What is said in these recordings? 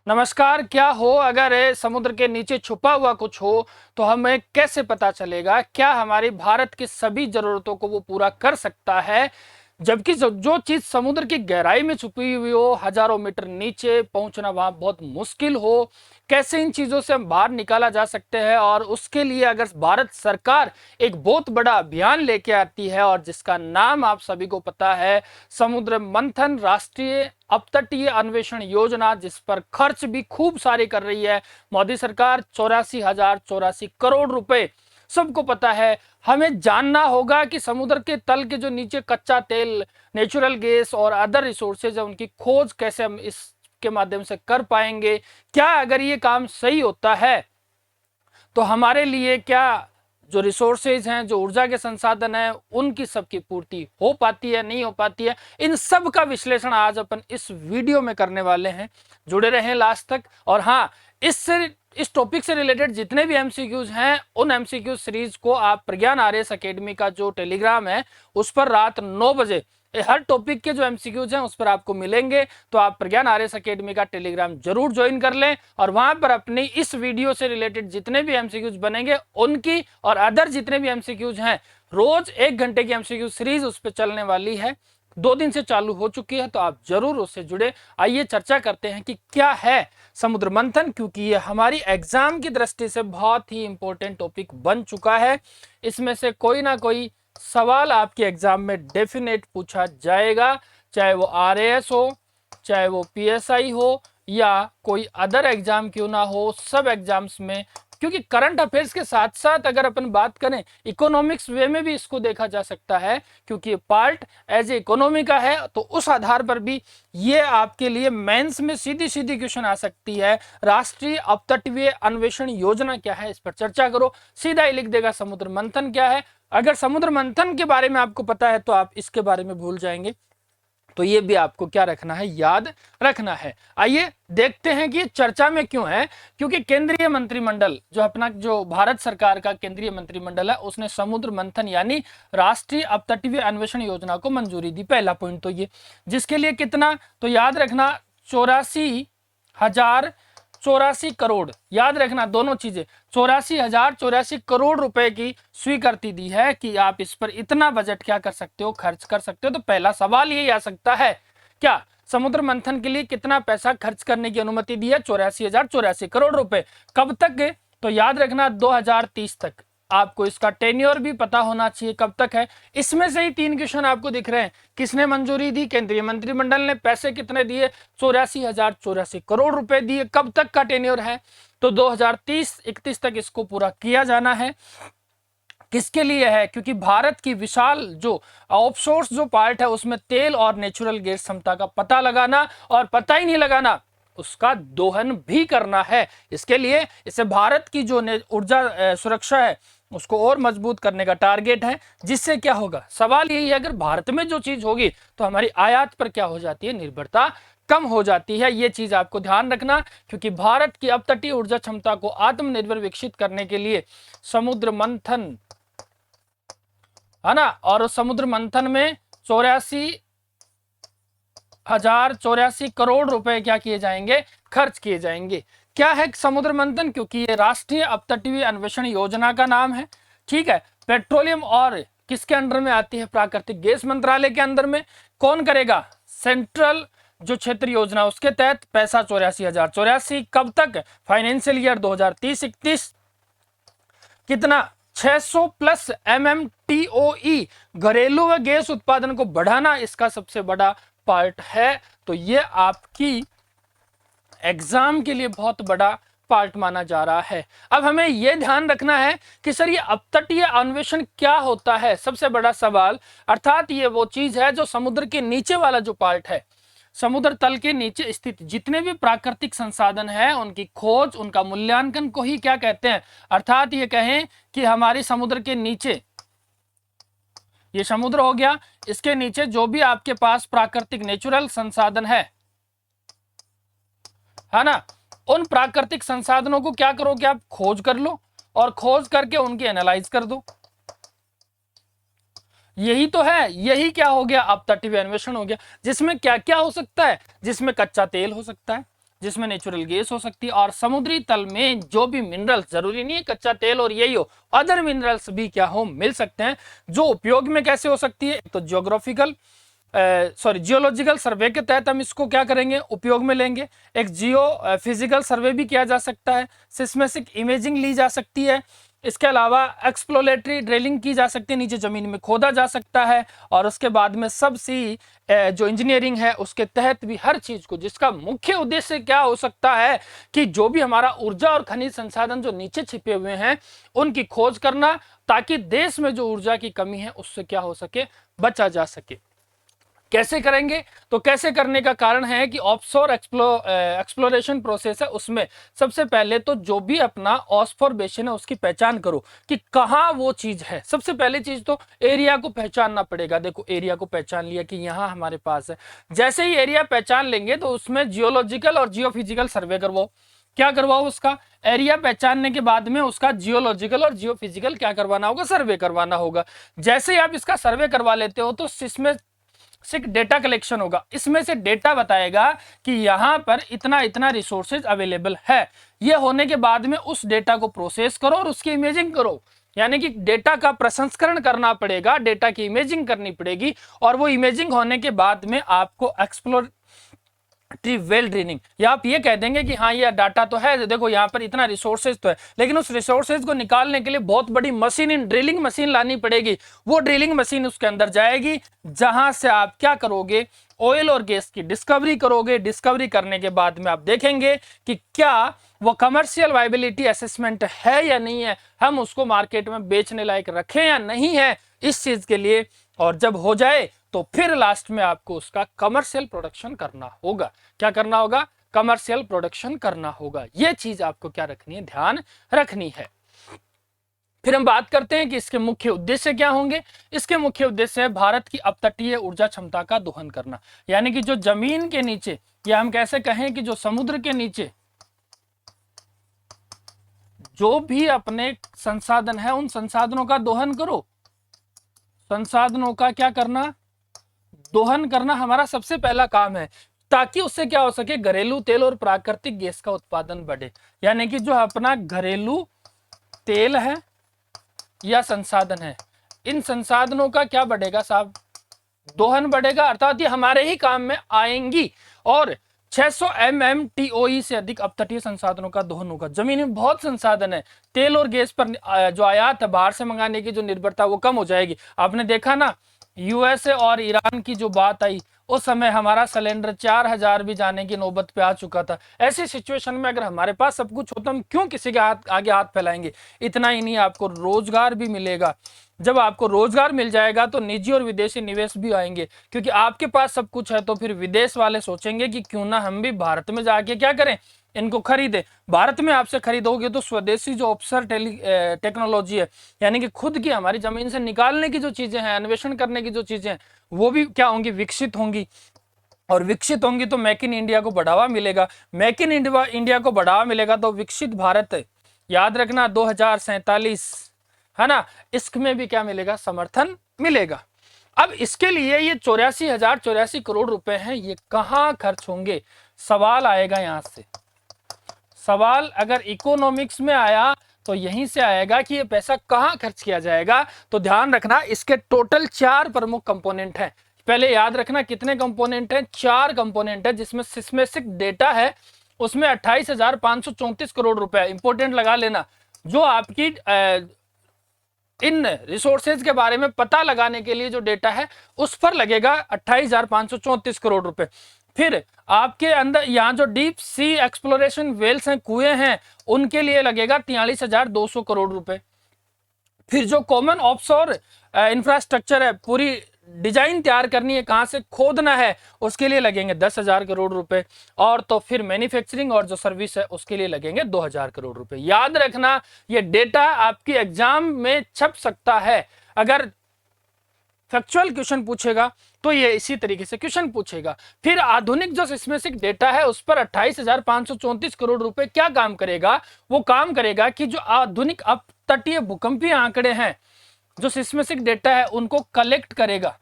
नमस्कार। क्या हो अगर समुद्र के नीचे छुपा हुआ कुछ हो तो हमें कैसे पता चलेगा? क्या हमारी भारत की सभी जरूरतों को वो पूरा कर सकता है? जबकि जो चीज समुद्र की गहराई में छुपी हुई हो, हजारों मीटर नीचे पहुंचना वहां बहुत मुश्किल हो, कैसे इन चीजों से हम बाहर निकाला जा सकते हैं? और उसके लिए अगर भारत सरकार एक बहुत बड़ा अभियान लेके आती है और जिसका नाम आप सभी को पता है, समुद्र मंथन राष्ट्रीय अपतटीय अन्वेषण योजना, जिस पर खर्च भी खूब सारी कर रही है मोदी सरकार, 84,084 करोड़ रुपए। सबको पता है। हमें जानना होगा कि समुद्र के तल के जो नीचे कच्चा तेल, नेचुरल गैस और अदर रिसोर्सेज है, उनकी खोज कैसे हम इसके माध्यम से कर पाएंगे। क्या अगर ये काम सही होता है तो हमारे लिए क्या जो रिसोर्सेज हैं, जो ऊर्जा के संसाधन हैं, उनकी सबकी पूर्ति हो पाती है, नहीं हो पाती है? इन सब का विश्लेषण आज अपन इस वीडियो में करने वाले हैं। जुड़े रहें लास्ट तक। और हाँ, इस टॉपिक से रिलेटेड जितने भी एमसीक्यूज हैं, उन एमसीक्यू सीरीज को आप प्रज्ञान आरएस एकेडमी का जो टेलीग्राम है उस पर रात 9 बजे हर टॉपिक के जो एमसीक्यूज हैं उस पर आपको मिलेंगे। तो आप प्रज्ञान आरएस एकेडमी का टेलीग्राम जरूर ज्वाइन कर लें और वहां पर अपनी इस वीडियो से रिलेटेड जितने भी एमसीक्यूज बनेंगे उनकी और अदर जितने भी एमसीक्यूज हैं, रोज 1 घंटे की एमसीक्यू सीरीज उस पर चलने वाली है। 2 दिन से चालू हो चुकी है, तो आप जरूर उससे जुड़े। आइए चर्चा करते हैं कि क्या है समुद्र मंथन, क्योंकि ये हमारी एग्जाम की दृष्टि से बहुत ही इंपॉर्टेंट टॉपिक बन चुका है। इसमें से कोई ना कोई सवाल आपके एग्जाम में डेफिनेट पूछा जाएगा, चाहे वो आरएएस हो, चाहे वो पीएसआई हो, या कोई अदर एग्जाम क्यों ना हो, सब एग्जाम्स में। क्योंकि करंट अफेयर्स के साथ साथ अगर अपन बात करें इकोनॉमिक्स वे में भी इसको देखा जा सकता है, क्योंकि ये पार्ट एज ए इकोनॉमी का है। तो उस आधार पर भी ये आपके लिए मेंस में सीधी सीधी क्वेश्चन आ सकती है। राष्ट्रीय अपतटीय अन्वेषण योजना क्या है, इस पर चर्चा करो। सीधा ही लिख देगा समुद्र मंथन क्या है। अगर समुद्र मंथन के बारे में आपको पता है तो आप इसके बारे में भूल जाएंगे। तो ये भी आपको क्या रखना है, याद रखना है। आइए देखते हैं कि ये चर्चा में क्यों है। क्योंकि केंद्रीय मंत्रिमंडल, जो भारत सरकार का केंद्रीय मंत्रिमंडल है, उसने समुद्र मंथन यानी राष्ट्रीय अपतटीय अन्वेषण योजना को मंजूरी दी। पहला पॉइंट तो ये, जिसके लिए कितना, तो याद रखना 84,084 करोड़, याद रखना दोनों चीजें। 84,084 करोड़ रुपए की स्वीकृति दी है कि आप इस पर इतना बजट क्या कर सकते हो, खर्च कर सकते हो। तो पहला सवाल यही आ सकता है, क्या समुद्र मंथन के लिए कितना पैसा खर्च करने की अनुमति दी है? 84,084 करोड़ रुपए। कब तक? तो याद रखना 2030 तक। आपको इसका टेन्योर भी पता होना चाहिए कब तक है। इसमें से ही 3 क्वेश्चन आपको दिख रहे हैं। किसने मंजूरी दी? केंद्रीय मंत्रिमंडल ने। पैसे कितने दिए? 84,084 करोड़ रुपए दिए। कब तक का टेन्योर है? तो 2030-31 तक इसको पूरा किया जाना है। किसके लिए है? क्योंकि भारत की विशाल जो ऑफशोर्स जो पार्ट है उसमें तेल और नेचुरल गैस क्षमता का पता लगाना, और पता ही नहीं लगाना, उसका दोहन भी करना है। इसके लिए इसे भारत की जो ऊर्जा सुरक्षा है उसको और मजबूत करने का टारगेट है। जिससे क्या होगा, सवाल यही है, अगर भारत में जो चीज होगी तो हमारी आयात पर क्या हो जाती है, निर्भरता कम हो जाती है। ये चीज आपको ध्यान रखना, क्योंकि भारत की अपतटीय ऊर्जा क्षमता को आत्मनिर्भर विकसित करने के लिए समुद्र मंथन है ना, और समुद्र मंथन में 84,084 करोड़ रुपए क्या किए जाएंगे, खर्च किए जाएंगे। क्या है समुद्र मंथन? क्योंकि ये राष्ट्रीय अपतटीय अन्वेषण योजना का नाम है। ठीक है। पेट्रोलियम और किसके अंडर में आती है? प्राकृतिक गैस मंत्रालय के अंदर में। कौन करेगा? सेंट्रल जो क्षेत्र योजना, उसके तहत पैसा 84,084। कब तक? Financial year 2030-31। कितना? 600 प्लस MMTOE घरेलू व गैस उत्पादन को बढ़ाना इसका सबसे बड़ा पार्ट है। तो ये आपकी एग्जाम के लिए बहुत बड़ा पार्ट माना जा रहा है। अब हमें यह ध्यान रखना है कि सर ये अपतटीय अन्वेषण क्या होता है, सबसे बड़ा सवाल। अर्थात ये वो चीज है जो समुद्र के नीचे वाला जो पार्ट है, समुद्र तल के नीचे स्थित जितने भी प्राकृतिक संसाधन हैं उनकी खोज, उनका मूल्यांकन को ही क्या कहते हैं। अर्थात ये कहें कि हमारे समुद्र के नीचे, ये समुद्र हो गया, इसके नीचे जो भी आपके पास प्राकृतिक नेचुरल संसाधन है ना, उन प्राकृतिक संसाधनों को क्या करो कि आप खोज कर लो और खोज करके उनकी एनालाइज कर दो। यही तो है, यही क्या हो गया, अपतटीय अन्वेषण हो गया। जिसमें क्या क्या हो सकता है? जिसमें कच्चा तेल हो सकता है, जिसमें नेचुरल गैस हो सकती है, और समुद्री तल में जो भी मिनरल्स, जरूरी नहीं है कच्चा तेल और यही हो, अदर मिनरल्स भी क्या हो, मिल सकते हैं, जो उपयोग में कैसे हो सकती है। तो जियोलॉजिकल सर्वे के तहत हम इसको क्या करेंगे, उपयोग में लेंगे। एक जियो फिजिकल सर्वे भी किया जा सकता है, सिस्मेटिक इमेजिंग ली जा सकती है, इसके अलावा एक्सप्लोरेटरी ड्रिलिंग की जा सकती है, नीचे जमीन में खोदा जा सकता है, और उसके बाद में सबसी जो इंजीनियरिंग है उसके तहत भी हर चीज को, जिसका मुख्य उद्देश्य क्या हो सकता है कि जो भी हमारा ऊर्जा और खनिज संसाधन जो नीचे छिपे हुए हैं उनकी खोज करना, ताकि देश में जो ऊर्जा की कमी है उससे क्या हो सके, बचा जा सके। कैसे करेंगे, तो कैसे करने का कारण है कि ऑफशोर एक्सप्लोरेशन प्रोसेस है, उसमें सबसे पहले तो जो भी अपना ऑस्फोर बेसिन है उसकी पहचान करो कि कहां वो चीज है। सबसे पहली चीज तो एरिया को पहचानना पड़ेगा। देखो एरिया को पहचान लिया कि यहां हमारे पास है, जैसे ही एरिया पहचान लेंगे तो उसमें जियोलॉजिकल और जियोफिजिकल सर्वे करवाओ। क्या करवाओ, उसका एरिया पहचानने के बाद में उसका जियोलॉजिकल और जियोफिजिकल क्या करवाना होगा, सर्वे करवाना होगा। जैसे ही आप इसका सर्वे करवा लेते हो तो इसमें डेटा कलेक्शन होगा, इसमें से डेटा बताएगा कि यहां पर इतना इतना रिसोर्सेज अवेलेबल है। ये होने के बाद में उस डेटा को प्रोसेस करो और उसकी इमेजिंग करो, यानी कि डेटा का प्रसंस्करण करना पड़ेगा, डेटा की इमेजिंग करनी पड़ेगी, और वो इमेजिंग होने के बाद में आपको एक्सप्लोर वेल ड्रेनिंग, या आप ये कह देंगे कि हाँ ये डाटा तो है, देखो यहाँ पर इतना रिसोर्सेज तो है, लेकिन उस रिसोर्सेज को निकालने के लिए बहुत बड़ी मशीन, इन ड्रिलिंग मशीन लानी पड़ेगी। वो ड्रिलिंग मशीन उसके अंदर जाएगी, जहां से आप क्या करोगे, ऑयल और गैस की डिस्कवरी करोगे। डिस्कवरी करने के बाद में आप देखेंगे कि क्या वो कमर्शियल वायबिलिटी असेसमेंट है या नहीं है, हम उसको मार्केट में बेचने लायक रखें या नहीं है इस चीज के लिए। और जब हो जाए तो फिर लास्ट में आपको उसका कमर्शियल प्रोडक्शन करना होगा। क्या करना होगा, कमर्शियल प्रोडक्शन करना होगा। यह चीज आपको क्या रखनी है, ध्यान रखनी है। फिर हम बात करते हैं कि इसके मुख्य उद्देश्य क्या होंगे। इसके मुख्य उद्देश्य है भारत की अपतटीय ऊर्जा क्षमता का दोहन करना, यानी कि जो जमीन के नीचे, या हम कैसे कहें कि जो समुद्र के नीचे जो भी अपने संसाधन है उन संसाधनों का दोहन करो। संसाधनों का क्या करना, दोहन करना हमारा सबसे पहला काम है, ताकि उससे क्या हो सके, घरेलू तेल और प्राकृतिक गैस का उत्पादन बढ़े। यानी कि जो अपना घरेलू तेल है या संसाधन है, इन संसाधनों का क्या बढ़ेगा साहब, दोहन बढ़ेगा, अर्थात ये हमारे ही काम में आएंगी। और 600 MMTOE से अधिक अपतटीय संसाधनों का दोहन होगा। जमीन में बहुत संसाधन है, तेल और गैस पर जो आयात है, बाहर से मंगाने की जो निर्भरता वो कम हो जाएगी। आपने देखा ना यूएसए और ईरान की जो बात आई, उस समय हमारा सिलेंडर 4000 भी जाने की नौबत पे आ चुका था। ऐसी सिचुएशन में अगर हमारे पास सब कुछ हो तो हम क्यों किसी के आगे हाथ फैलाएंगे। इतना ही नहीं, आपको रोजगार भी मिलेगा। जब आपको रोजगार मिल जाएगा तो निजी और विदेशी निवेश भी आएंगे, क्योंकि आपके पास सब कुछ है। तो फिर विदेश वाले सोचेंगे कि क्यों ना हम भी भारत में जाके क्या करें, इनको खरीदे। भारत में आपसे खरीदोगे तो स्वदेशी जो ऑफशोर टेक्नोलॉजी है, यानी कि खुद की हमारी जमीन से निकालने की जो चीजें हैं, अन्वेषण करने की जो चीजें हैं, वो भी क्या होंगी, विकसित होंगी। और विकसित होंगी तो मेक इन इंडिया को बढ़ावा मिलेगा। मेक इन इंडिया को बढ़ावा मिलेगा तो विकसित भारत, याद रखना 2047 है ना, इसमें भी क्या मिलेगा, समर्थन मिलेगा। अब इसके लिए ये 84,084 करोड़ रुपए हैं, ये कहां खर्च होंगे, सवाल आएगा यहां से। सवाल अगर इकोनॉमिक्स में आया तो यहीं से आएगा कि ये पैसा कहां खर्च किया जाएगा। तो ध्यान रखना, इसके टोटल 4 प्रमुख कंपोनेंट हैं। पहले याद रखना कितने कंपोनेंट हैं, 4 कंपोनेंट है, जिसमें सिस्मेटिक डेटा है, उसमें 28,534 करोड़ रुपए इंपोर्टेंट लगा लेना। जो आपकी इन रिसोर्सेज के बारे में पता लगाने के लिए जो डेटा है उस पर लगेगा 28,534 करोड़ रुपए। फिर आपके अंदर यहाँ जो डीप सी एक्सप्लोरेशन वेल्स हैं, कुएं हैं, उनके लिए लगेगा 43,200 करोड़ रुपए। फिर जो कॉमन ऑफशोर इंफ्रास्ट्रक्चर है, पूरी डिजाइन तैयार करनी है, कहां से खोदना है, उसके लिए लगेंगे 10,000 करोड़ रुपए। और तो फिर मैन्युफैक्चरिंग और जो सर्विस है उसके लिए लगेंगे 2,000 करोड़ रुपए। याद रखना, ये डेटा आपकी एग्जाम में छप सकता है। अगर फैक्चुअल क्वेश्चन पूछेगा तो ये इसी तरीके से क्वेश्चन पूछेगा। फिर आधुनिक जो सिस्मेटिक डेटा है उस पर 28,534 करोड़ रुपए क्या काम करेगा, वो काम करेगा कि जो आधुनिक अपतटीय भूकंपीय आंकड़े हैं, जो सिस्मेटिक डेटा है, उनको कलेक्ट करेगा।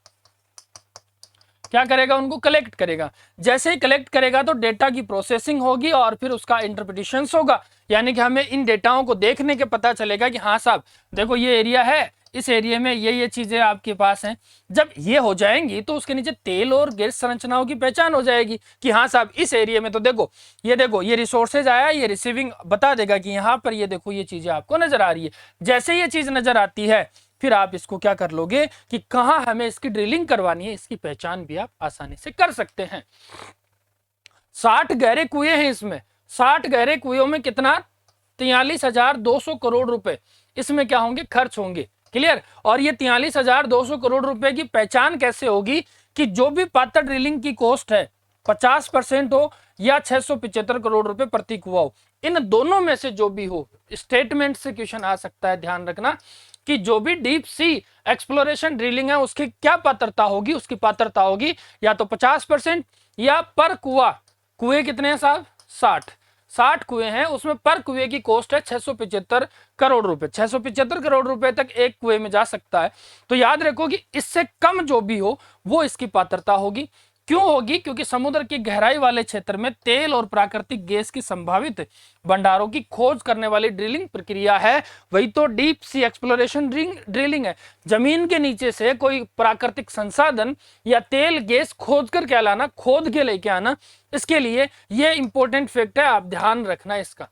क्या करेगा, उनको कलेक्ट करेगा। जैसे ही कलेक्ट करेगा तो डेटा की प्रोसेसिंग होगी और फिर उसका इंटरप्रिटेशन होगा, यानी कि हमें इन डेटाओं को देखने के पता चलेगा कि हाँ साहब देखो ये एरिया है, इस एरिया में ये चीजें आपके पास हैं। जब ये हो जाएंगी तो उसके नीचे तेल और गैस संरचनाओं की पहचान हो जाएगी कि हाँ साहब इस एरिया में तो देखो ये रिसोर्सेज आया, ये रिसीविंग बता देगा कि यहाँ पर ये देखो ये चीजें आपको नजर आ रही है। जैसे ये चीज नजर आती है फिर आप इसको क्या कर लोगे कि कहाँ हमें इसकी ड्रिलिंग करवानी है, इसकी पहचान भी आप आसानी से कर सकते हैं। 60 गहरे कुएं हैं इसमें, 60 गहरे कुएं में कितना 43,200 करोड़ रुपए इसमें क्या होंगे, खर्च होंगे। क्लियर। और ये 43,200 करोड़ रुपए की पहचान कैसे होगी कि जो भी पात्र ड्रिलिंग की कॉस्ट है 50% हो या 675 करोड़ रुपए प्रति कुआ हो, इन दोनों में से जो भी हो। स्टेटमेंट से क्वेश्चन आ सकता है, ध्यान रखना कि जो भी डीप सी एक्सप्लोरेशन ड्रिलिंग है उसकी क्या पात्रता होगी, उसकी पात्रता होगी या तो 50% या पर कुआ, कुएं कितने हैं साहब 60 कुएं हैं, उसमें पर कुएं की कॉस्ट है 675 करोड़ रुपए। 675 करोड़ रुपए तक एक कुएं में जा सकता है। तो याद रखो कि इससे कम जो भी हो वो इसकी पात्रता होगी। क्यों होगी, क्योंकि समुद्र की गहराई वाले क्षेत्र में तेल और प्राकृतिक गैस की संभावित भंडारों की खोज करने वाली ड्रिलिंग प्रक्रिया है, वही तो डीप सी एक्सप्लोरेशन ड्रिलिंग है। जमीन के नीचे से कोई प्राकृतिक संसाधन या तेल गैस खोज कर क्या लाना, खोद के लेके आना, इसके लिए ये इंपॉर्टेंट फैक्ट है, आप ध्यान रखना इसका।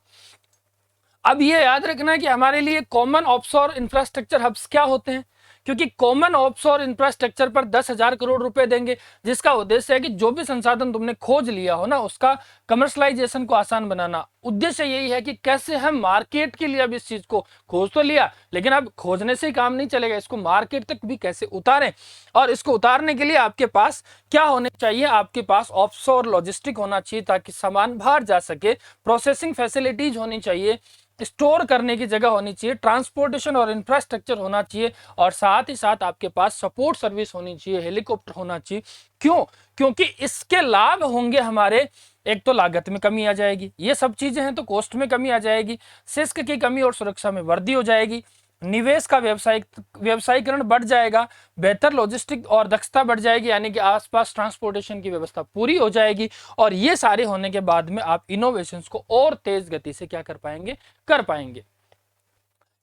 अब ये याद रखना है कि हमारे लिए कॉमन ऑफशोर इंफ्रास्ट्रक्चर हब्स क्या होते हैं, क्योंकि कॉमन ऑफशोर इंफ्रास्ट्रक्चर पर 10,000 करोड़ रुपए देंगे, जिसका उद्देश्य है कि जो भी संसाधन तुमने खोज लिया हो ना उसका कमर्शलाइजेशन को आसान बनाना। उद्देश्य यही है कि कैसे हम मार्केट के लिए अब इस चीज को खोज तो लिया, लेकिन अब खोजने से ही काम नहीं चलेगा, इसको मार्केट तक भी कैसे उतारें। और इसको उतारने के लिए आपके पास क्या होने चाहिए, आपके पास ऑफशोर लॉजिस्टिक होना चाहिए ताकि सामान बाहर जा सके, प्रोसेसिंग फैसिलिटीज होनी चाहिए, स्टोर करने की जगह होनी चाहिए, ट्रांसपोर्टेशन और इंफ्रास्ट्रक्चर होना चाहिए, और साथ ही साथ आपके पास सपोर्ट सर्विस होनी चाहिए, हेलीकॉप्टर होना चाहिए। क्यों, क्योंकि इसके लाभ होंगे हमारे, एक तो लागत में कमी आ जाएगी, ये सब चीजें हैं तो कॉस्ट में कमी आ जाएगी, शुल्क की कमी और सुरक्षा में वृद्धि हो जाएगी, निवेश का व्यवसायीकरण बढ़ जाएगा, बेहतर लॉजिस्टिक और दक्षता बढ़ जाएगी, यानी कि आसपास ट्रांसपोर्टेशन की व्यवस्था पूरी हो जाएगी। और ये सारे होने के बाद में आप इनोवेशंस को और तेज गति से क्या कर पाएंगे।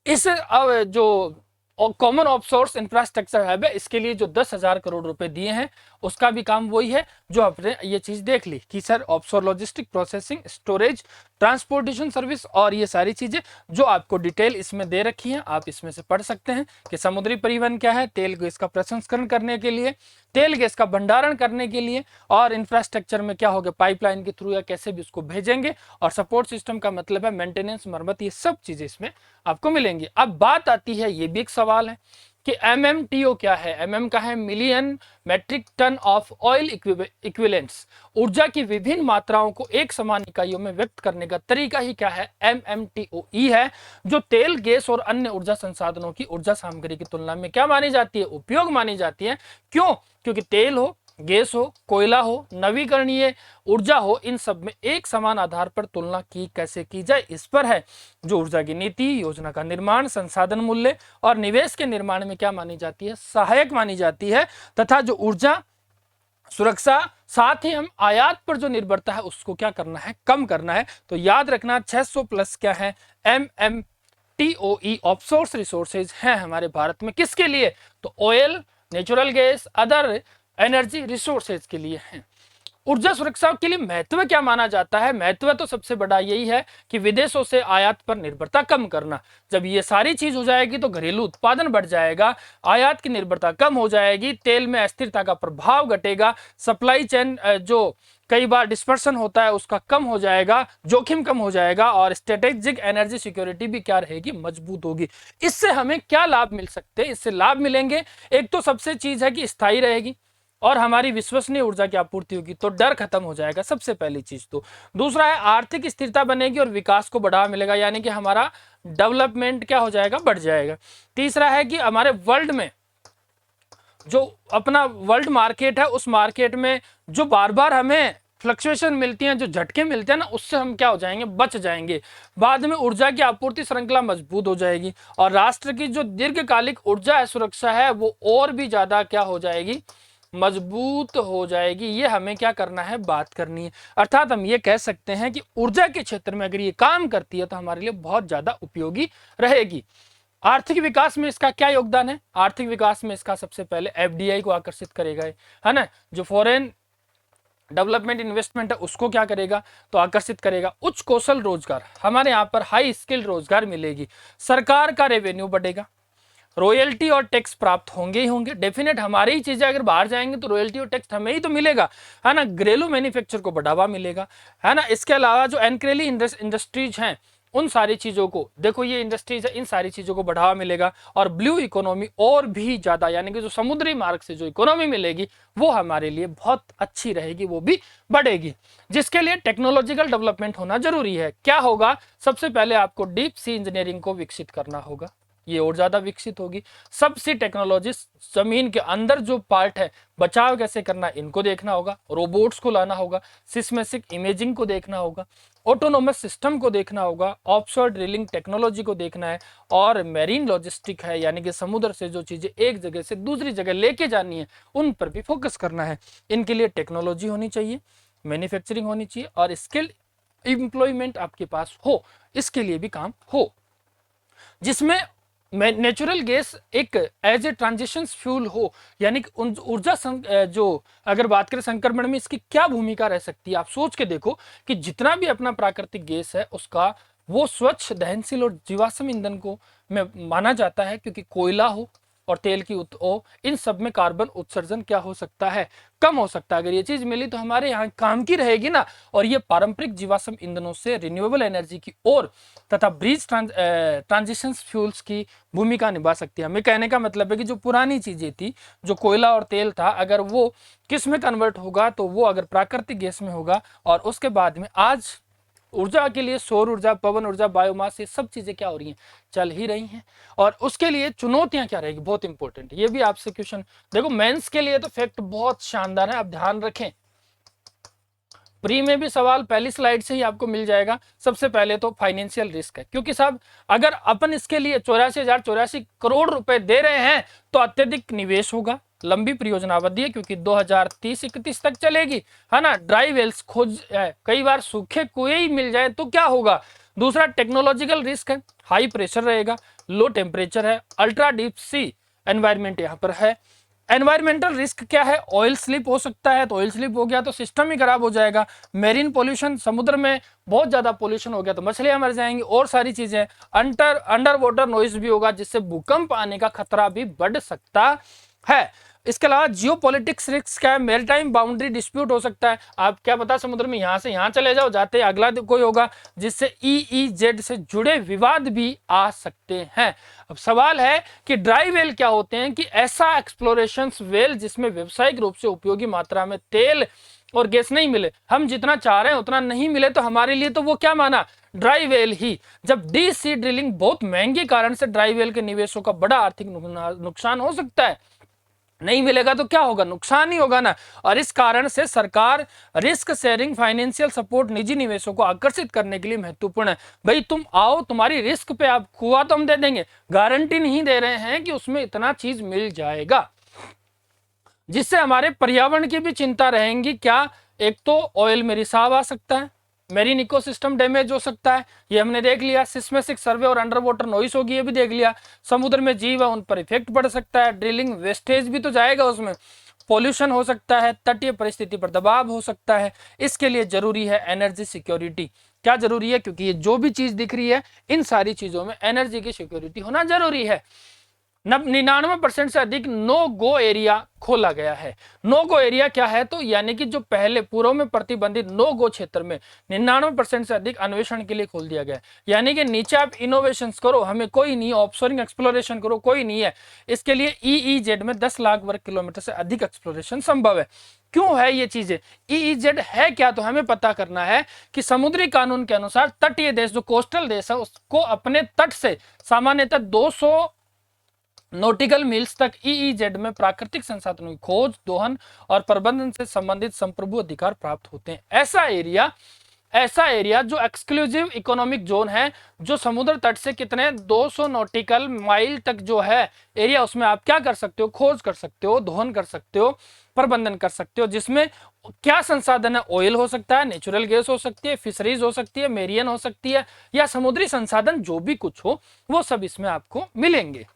इस जो कॉमन ऑफशोर्स इंफ्रास्ट्रक्चर हब है, इसके लिए जो 10,000 करोड़ रुपए दिए हैं उसका भी काम वही है जो आपने ये चीज देख ली कि sir offshore logistic, processing, storage, transportation service और ये सारी चीजें जो आपको डिटेल इसमें दे रखी हैं, आप इसमें से पढ़ सकते हैं कि समुद्री परिवहन क्या है, तेल गैस का प्रसंस्करण करने के लिए, तेल गैस का भंडारण करने के लिए, और इंफ्रास्ट्रक्चर में क्या होगा पाइपलाइन के थ्रू या कैसे भी उसको भेजेंगे, और सपोर्ट सिस्टम का मतलब है मेंटेनेंस, मरम्मत, ये सब चीजें इसमें आपको मिलेंगी। अब बात आती है, ये भी एक सवाल है कि MMTO क्या है। MM का है million metric ton of oil equivalents. ऊर्जा की विभिन्न मात्राओं को एक समान इकाइयों में व्यक्त करने का तरीका ही क्या है, MMTOE है, जो तेल, गैस और अन्य ऊर्जा संसाधनों की ऊर्जा सामग्री की तुलना में क्या मानी जाती है, उपयोग मानी जाती है। क्यों, क्योंकि तेल हो, गैस हो, कोयला हो, नवीकरणीय ऊर्जा हो, इन सब में एक समान आधार पर तुलना कैसे की जाए, इस पर है जो ऊर्जा की नीति, योजना का निर्माण, संसाधन मूल्य और निवेश के निर्माण में क्या मानी जाती है, सहायक मानी जाती है। तथा जो ऊर्जा सुरक्षा, साथ ही हम आयात पर जो निर्भरता है उसको क्या करना है, कम करना है। तो याद रखना 600 प्लस क्या है, MMTOE ऑफशोर्स रिसोर्सेज हैं हमारे भारत में। किसके लिए, तो oil, natural gas, other energy resources के लिए हैं। ऊर्जा सुरक्षा के लिए महत्व क्या माना जाता है, महत्व तो सबसे बड़ा यही है कि विदेशों से आयात पर निर्भरता कम करना। जब ये सारी चीज हो जाएगी तो घरेलू उत्पादन बढ़ जाएगा, आयात की निर्भरता कम हो जाएगी, तेल में अस्थिरता का प्रभाव घटेगा, सप्लाई चेन जो कई बार डिस्पर्सन होता है उसका कम हो जाएगा, जोखिम कम हो जाएगा, और स्ट्रेटेजिक एनर्जी सिक्योरिटी भी क्या रहेगी, मजबूत होगी। इससे हमें क्या लाभ मिल सकते हैं, इससे लाभ मिलेंगे, एक तो सबसे चीज है कि स्थायी रहेगी और हमारी विश्वसनीय ऊर्जा की आपूर्ति होगी, तो डर खत्म हो जाएगा सबसे पहली चीज तो। दूसरा है आर्थिक स्थिरता बनेगी और विकास को बढ़ावा मिलेगा, यानी कि हमारा डेवलपमेंट क्या हो जाएगा, बढ़ जाएगा। तीसरा है कि हमारे वर्ल्ड में जो अपना वर्ल्ड मार्केट है, उस मार्केट में जो बार बार हमें फ्लक्चुएशन मिलती हैं, जो झटके मिलते हैं ना, उससे हम क्या हो जाएंगे, बच जाएंगे। बाद में ऊर्जा की आपूर्ति श्रृंखला मजबूत हो जाएगी और राष्ट्र की जो दीर्घकालिक ऊर्जा सुरक्षा है वो और भी ज्यादा क्या हो जाएगी, मजबूत हो जाएगी। ये हमें क्या करना है, बात करनी है। अर्थात हम ये कह सकते हैं कि ऊर्जा के क्षेत्र में अगर ये काम करती है तो हमारे लिए बहुत ज्यादा उपयोगी रहेगी। आर्थिक विकास में इसका क्या योगदान है? आर्थिक विकास में इसका सबसे पहले एफडीआई को आकर्षित करेगा, है ना, जो फॉरेन डेवलपमेंट इन्वेस्टमेंट है उसको क्या करेगा, तो आकर्षित करेगा। उच्च कौशल रोजगार, हमारे यहाँ पर हाई स्किल रोजगार मिलेगी। सरकार का रेवेन्यू बढ़ेगा, रॉयल्टी और टैक्स प्राप्त होंगे ही होंगे। डेफिनेट हमारी ही चीजें अगर बाहर जाएंगे तो रॉयल्टी और टैक्स हमें ही तो मिलेगा, है ना। घरेलू मैन्युफैक्चर को बढ़ावा मिलेगा, है ना। इसके अलावा जो एनक्रेली इंडस्ट्रीज हैं उन सारी चीजों को, देखो ये इंडस्ट्रीज है, इन सारी चीजों को बढ़ावा मिलेगा। और ब्लू इकोनॉमी और भी ज्यादा, यानी कि जो समुद्री मार्ग से जो इकोनॉमी मिलेगी वो हमारे लिए बहुत अच्छी रहेगी, वो भी बढ़ेगी। जिसके लिए टेक्नोलॉजिकल डेवलपमेंट होना जरूरी है। क्या होगा, सबसे पहले आपको डीप सी इंजीनियरिंग को विकसित करना होगा, ये और ज्यादा विकसित होगी। सबसे टेक्नोलॉजी, जमीन के अंदर जो पार्ट है बचाव कैसे करना, इनको देखना होगा। रोबोट्स को लाना होगा, सिस्मेटिक इमेजिंग को देखना होगा, ऑटोनोमस सिस्टम को देखना होगा, ऑफशोर ड्रिलिंग टेक्नोलॉजी को देखना है, और मेरीन लॉजिस्टिक है, यानी कि समुद्र से जो चीजें एक जगह से दूसरी जगह लेके जानी है उन पर भी फोकस करना है। इनके लिए टेक्नोलॉजी होनी चाहिए, मैन्युफैक्चरिंग होनी चाहिए, और स्किल एम्प्लॉयमेंट आपके पास हो, इसके लिए भी काम हो। जिसमें नेचुरल गैस एक एज ए ट्रांजिशन फ्यूल हो, यानी कि ऊर्जा जो अगर बात करें संक्रमण में इसकी क्या भूमिका रह सकती है। आप सोच के देखो कि जितना भी अपना प्राकृतिक गैस है उसका वो स्वच्छ, दहनशील और जीवाश्म ईंधन को में माना जाता है, क्योंकि कोयला हो और तेल की इन सब में कार्बन उत्सर्जन क्या हो सकता है, कम हो सकता है। अगर ये चीज मिली तो हमारे यहाँ काम की रहेगी ना। और ये पारंपरिक जीवाश्म ईंधनों से रिन्यूएबल एनर्जी की ओर तथा ब्रिज ट्रांजिशन फ्यूल्स की भूमिका निभा सकती है। हमें कहने का मतलब है कि जो पुरानी चीजें थी, जो कोयला और तेल था, अगर वो किस में कन्वर्ट होगा, तो वो अगर प्राकृतिक गैस में होगा, और उसके बाद में आज ऊर्जा के लिए सौर ऊर्जा, पवन ऊर्जा, बायोमास, ये सब चीजें क्या हो रही हैं, चल ही रही हैं। और उसके लिए चुनौतियां क्या रहेगी, बहुत इंपॉर्टेंट, ये भी आपसे क्वेश्चन देखो। मेंस के लिए तो फैक्ट बहुत शानदार है, आप ध्यान रखें। प्री में भी सवाल पहली स्लाइड से ही आपको मिल जाएगा। सबसे पहले तो फाइनेंशियल रिस्क है, क्योंकि साहब अगर अपन इसके लिए 84,084 करोड़ रुपए दे रहे हैं तो अत्यधिक निवेश होगा, लंबी परियोजना अवधि है, क्योंकि 2030-31 तक चलेगी, है ना। ड्राई वेल्स खोज है, कई बार सूखे कुएं ही मिल जाए तो क्या होगा। दूसरा टेक्नोलॉजिकल रिस्क है, हाई प्रेशर रहेगा, लो टेम्परेचर है, अल्ट्रा डीप सी एनवायरमेंट यहाँ पर है। एनवायरमेंटल रिस्क क्या है, ऑयल स्लिप हो सकता है, तो ऑयल स्लिप हो गया तो सिस्टम ही खराब हो जाएगा। मेरीन पोल्यूशन, समुद्र में बहुत ज्यादा पोल्यूशन हो गया तो मछलियां मर जाएंगी, और सारी चीजें। अंडर वाटर नॉइज भी होगा, जिससे भूकंप आने का खतरा भी बढ़ सकता है। इसके अलावा जियो पॉलिटिक्स रिस्क क्या है, मेरीटाइम बाउंड्री डिस्प्यूट हो सकता है। आप क्या पता समुद्र में यहां से यहां चले जाओ, जाते अगला कोई होगा, जिससे ईईजेड से जुड़े विवाद भी आ सकते हैं। अब सवाल है कि ड्राई वेल क्या होते हैं, कि ऐसा एक्सप्लोरेशन वेल जिसमें व्यावसायिक रूप से उपयोगी मात्रा में तेल और गैस नहीं मिले, हम जितना चाह रहे हैं उतना नहीं मिले, तो हमारे लिए तो वो क्या माना, ड्राई वेल ही। जब डी सी ड्रिलिंग बहुत महंगी कारण से ड्राई वेल के निवेशों का बड़ा आर्थिक नुकसान हो सकता है, नहीं मिलेगा तो क्या होगा, नुकसान ही होगा ना। और इस कारण से सरकार रिस्क शेयरिंग फाइनेंशियल सपोर्ट निजी निवेशों को आकर्षित करने के लिए महत्वपूर्ण है। भाई तुम आओ, तुम्हारी रिस्क पे आप कुआ तो हम दे देंगे, गारंटी नहीं दे रहे हैं कि उसमें इतना चीज मिल जाएगा। जिससे हमारे पर्यावरण की भी चिंता रहेंगी। क्या, एक तो ऑयल में रिसाव आ सकता है, मेरीन इकोसिस्टम डैमेज हो सकता है, ये हमने देख लिया। सिस्मेटिक सर्वे और अंडर वाटर नॉइस होगी, ये भी देख लिया। समुद्र में जीव है, उन पर इफेक्ट पड़ सकता है। ड्रिलिंग वेस्टेज भी तो जाएगा उसमें, पॉल्यूशन हो सकता है, तटीय परिस्थिति पर दबाव हो सकता है। इसके लिए जरूरी है एनर्जी सिक्योरिटी। क्या जरूरी है, क्योंकि ये जो भी चीज दिख रही है इन सारी चीजों में एनर्जी की सिक्योरिटी होना जरूरी है। 99% से अधिक नो गो एरिया खोला गया है। नो गो एरिया क्या है, तो यानी कि जो पहले पूर्व में प्रतिबंधित नो गो क्षेत्र में 99% से अधिक अन्वेषण के लिए खोल दिया गया है। यानी कि नीचे आप इनोवेशन करो, हमें कोई नहीं, ऑफशोरिंग एक्सप्लोरेशन करो, कोई नहीं है। इसके लिए ईईजेड में 10 लाख वर्ग किलोमीटर से अधिक एक्सप्लोरेशन संभव है। क्यों है ये चीजें, ईईजेड है क्या, तो हमें पता करना है कि समुद्री कानून के अनुसार तटीय देश, जो कोस्टल देश है, उसको अपने तट से सामान्यतः 200 नॉटिकल मील्स तक ईईजेड में प्राकृतिक संसाधनों की खोज, दोहन और प्रबंधन से संबंधित संप्रभु अधिकार प्राप्त होते हैं। ऐसा एरिया ऐसा एरिया जो एक्सक्लूसिव इकोनॉमिक जोन है, जो समुद्र तट से कितने 200 नॉटिकल माइल तक जो है एरिया, उसमें आप क्या कर सकते हो, खोज कर सकते हो, दोहन कर सकते हो, प्रबंधन कर सकते हो, जिसमें क्या संसाधन है, ऑयल हो सकता है, नेचुरल गैस हो सकती है, फिशरीज हो सकती है, मेरियन हो सकती है, या समुद्री संसाधन जो भी कुछ हो वो सब इसमें आपको मिलेंगे।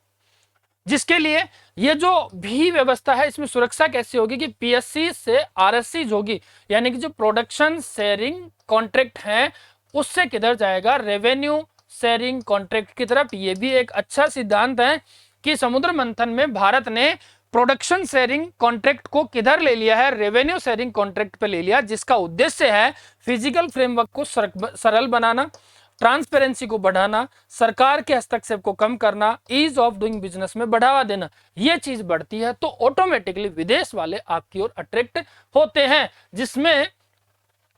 जिसके लिए ये जो भी व्यवस्था है इसमें सुरक्षा कैसे होगी कि पीएससी से आरएससी होगी, यानी कि जो प्रोडक्शन शेयरिंग कॉन्ट्रैक्ट है उससे किधर जाएगा, रेवेन्यू शेयरिंग कॉन्ट्रैक्ट की तरफ। ये भी एक अच्छा सिद्धांत है कि समुद्र मंथन में भारत ने प्रोडक्शन शेयरिंग कॉन्ट्रैक्ट को किधर ले लिया है, रेवेन्यू शेयरिंग कॉन्ट्रैक्ट पे ले लिया, जिसका उद्देश्य है फिजिकल फ्रेमवर्क को सरल बनाना, ट्रांसपेरेंसी को बढ़ाना, सरकार के हस्तक्षेप को कम करना, ईज ऑफ डूइंग बिजनेस में बढ़ावा देना। ये चीज बढ़ती है तो ऑटोमेटिकली विदेश वाले आपकी ओर अट्रैक्ट होते हैं। जिसमें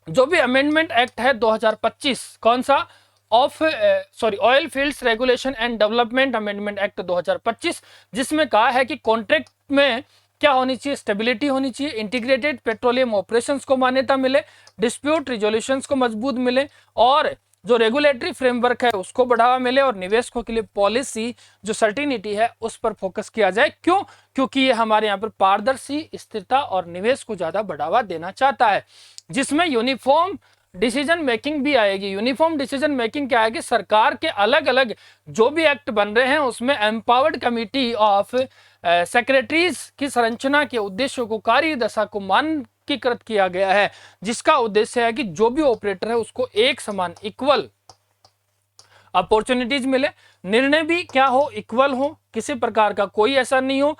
जो भी अमेंडमेंट एक्ट है 2025, कौन सा, oil fields regulation and development amendment act 2025, जिसमें कहा है कि कॉन्ट्रैक्ट में क्या होनी चाहिए, स्टेबिलिटी होनी चाहिए, इंटीग्रेटेड पेट्रोलियम ऑपरेशंस को मान्यता मिले, डिस्प्यूट रिजोल्यूशंस को मजबूत मिले, और जो रेगुलेटरी फ्रेमवर्क है उसको बढ़ावा मिले, और निवेशकों के लिए पॉलिसी जो सर्टिनिटी है उस पर फोकस किया जाए। क्यों? क्योंकि ये हमारे यहाँ पर पारदर्शी, स्थिरता और निवेश को ज्यादा बढ़ावा देना चाहता है। जिसमें यूनिफॉर्म डिसीजन मेकिंग भी आएगी। यूनिफॉर्म डिसीजन मेकिंग क्या आएगी, सरकार के अलग अलग जो भी एक्ट बन रहे हैं उसमें एम्पावर्ड कमिटी ऑफ सेक्रेटरीज की संरचना के उद्देश्यों को, कार्य दशा को मानकीकृत किया गया है, जिसका उद्देश्य है कि जो भी ऑपरेटर है उसको एक समान इक्वल अपॉर्चुनिटीज मिले, निर्णय भी क्या हो, इक्वल हो, किसी प्रकार का कोई ऐसा नहीं हो,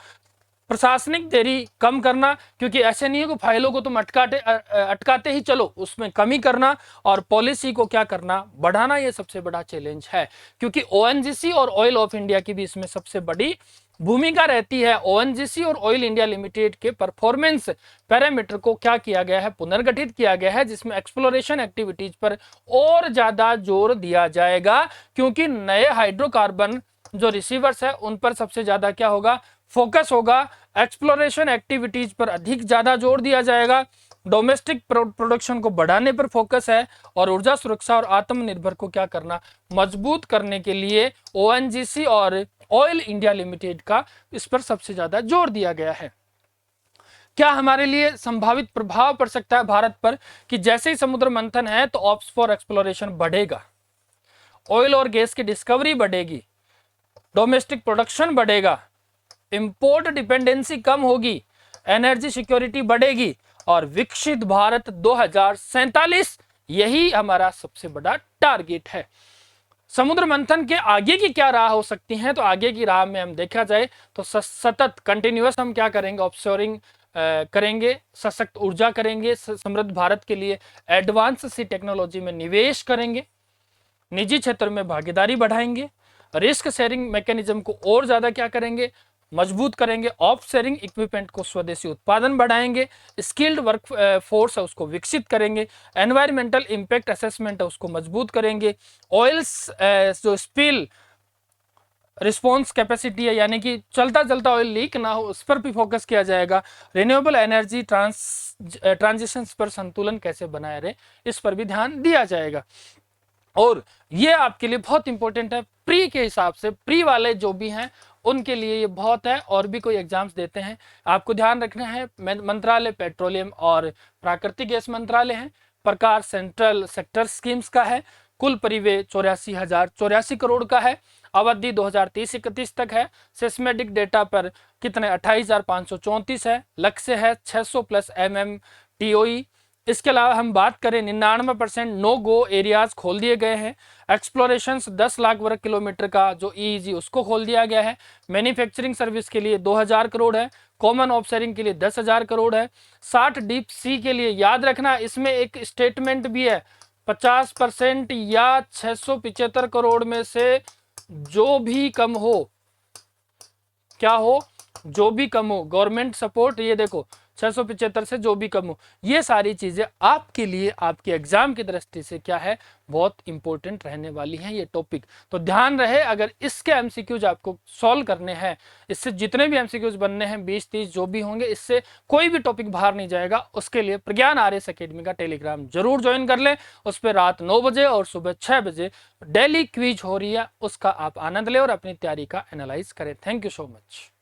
प्रशासनिक देरी कम करना, क्योंकि ऐसे नहीं है कि फाइलों को तुम अटकाते ही चलो, उसमें कमी करना, और पॉलिसी को क्या करना, बढ़ाना। ये सबसे बड़ा चैलेंज है, क्योंकि ओएनजीसी और ऑयल ऑफ इंडिया की भी इसमें सबसे बड़ी भूमिका रहती है। ओएनजीसी और ऑयल इंडिया लिमिटेड के परफॉर्मेंस पैरामीटर को क्या किया गया है, पुनर्गठित किया गया है, जिसमें एक्सप्लोरेशन एक्टिविटीज पर और ज्यादा जोर दिया जाएगा, क्योंकि नए हाइड्रोकार्बन जो रिसीवर्स है उन पर सबसे ज्यादा क्या होगा, फोकस होगा। एक्सप्लोरेशन एक्टिविटीज पर अधिक ज्यादा जोर दिया जाएगा, डोमेस्टिक प्रोडक्शन को बढ़ाने पर फोकस है, और ऊर्जा सुरक्षा और आत्मनिर्भर को क्या करना, मजबूत करने के लिए ओएनजीसी और ऑयल इंडिया लिमिटेड का इस पर सबसे ज्यादा जोर दिया गया है। क्या हमारे लिए संभावित प्रभाव पड़ सकता है भारत पर कि जैसे ही समुद्र मंथन है तो ऑप्स फॉर एक्सप्लोरेशन बढ़ेगा, ऑयल और गैस की डिस्कवरी बढ़ेगी, डोमेस्टिक प्रोडक्शन बढ़ेगा, इंपोर्ट डिपेंडेंसी कम होगी, एनर्जी सिक्योरिटी बढ़ेगी, और विकसित भारत 2047 यही हमारा सबसे बड़ा टारगेट है। समुद्र मंथन के आगे की क्या राह हो सकती हैं, तो आगे की राह में हम देखा जाए तो सतत कंटिन्यूअस हम क्या करेंगे, ऑफशोरिंग करेंगे, सशक्त ऊर्जा करेंगे, समृद्ध भारत के लिए एडवांस सी टेक्नोलॉजी में निवेश करेंगे, निजी क्षेत्र में भागीदारी बढ़ाएंगे, रिस्क शेयरिंग मैकेनिज्म को और ज्यादा क्या करेंगे, मजबूत करेंगे, ऑफ शेयरिंग इक्विपमेंट को स्वदेशी उत्पादन बढ़ाएंगे, स्किल्ड वर्क फोर्स है उसको विकसित करेंगे, एनवायरमेंटल इंपैक्ट असेसमेंट है उसको मजबूत करेंगे, ऑयल्स जो स्पिल रिस्पॉन्स कैपेसिटी है, यानी कि चलता चलता ऑयल लीक ना हो उस पर भी फोकस किया जाएगा, रिन्यूएबल एनर्जी ट्रांजिशंस पर संतुलन कैसे बनाए रहे इस पर भी ध्यान दिया जाएगा। और ये आपके लिए बहुत इंपॉर्टेंट है, प्री के हिसाब से, प्री वाले जो भी हैं उनके लिए ये बहुत है, और भी कोई एग्जाम्स देते हैं आपको ध्यान रखना है। मंत्रालय पेट्रोलियम और प्राकृतिक गैस मंत्रालय है, प्रकार सेंट्रल सेक्टर स्कीम्स का है, कुल परिव्यय 84,084 करोड़ का है, अवधि 2030-31 तक है, सिस्मेटिक डेटा पर कितने 28,534 है, लक्ष्य है 600 प्लस MMTOE। इसके अलावा हम बात करें 99% नो गो एरियाज खोल दिए गए हैं, एक्सप्लोरेशन 10 लाख वर्ग किलोमीटर का जो EEG उसको खोल दिया गया है, मैन्युफैक्चरिंग सर्विस के लिए 2000 करोड़ है, कॉमन ऑफशोरिंग के लिए 10,000 करोड़ है, 60 डीप सी के लिए याद रखना इसमें एक स्टेटमेंट भी है, 50% या 675 करोड़ में से जो भी कम हो, क्या हो, जो भी कम हो गवर्नमेंट सपोर्ट, ये देखो 675 से जो भी कम हो। ये सारी चीजें आपके लिए आपके एग्जाम की दृष्टि से क्या है, बहुत इंपॉर्टेंट रहने वाली हैं ये टॉपिक। तो ध्यान रहे, अगर इसके एमसीक्यूज आपको सॉल्व करने हैं, इससे जितने भी एमसीक्यूज बनने हैं 20-30 जो भी होंगे, इससे कोई भी टॉपिक बाहर नहीं जाएगा, उसके लिए प्रज्ञान आर्यस एकेडमी का टेलीग्राम जरूर ज्वाइन कर लें। उस पर रात 9 बजे और सुबह 6 बजे डेली क्विज हो रही है, उसका आप आनंद लें और अपनी तैयारी का एनालाइज करें। Thank you so much.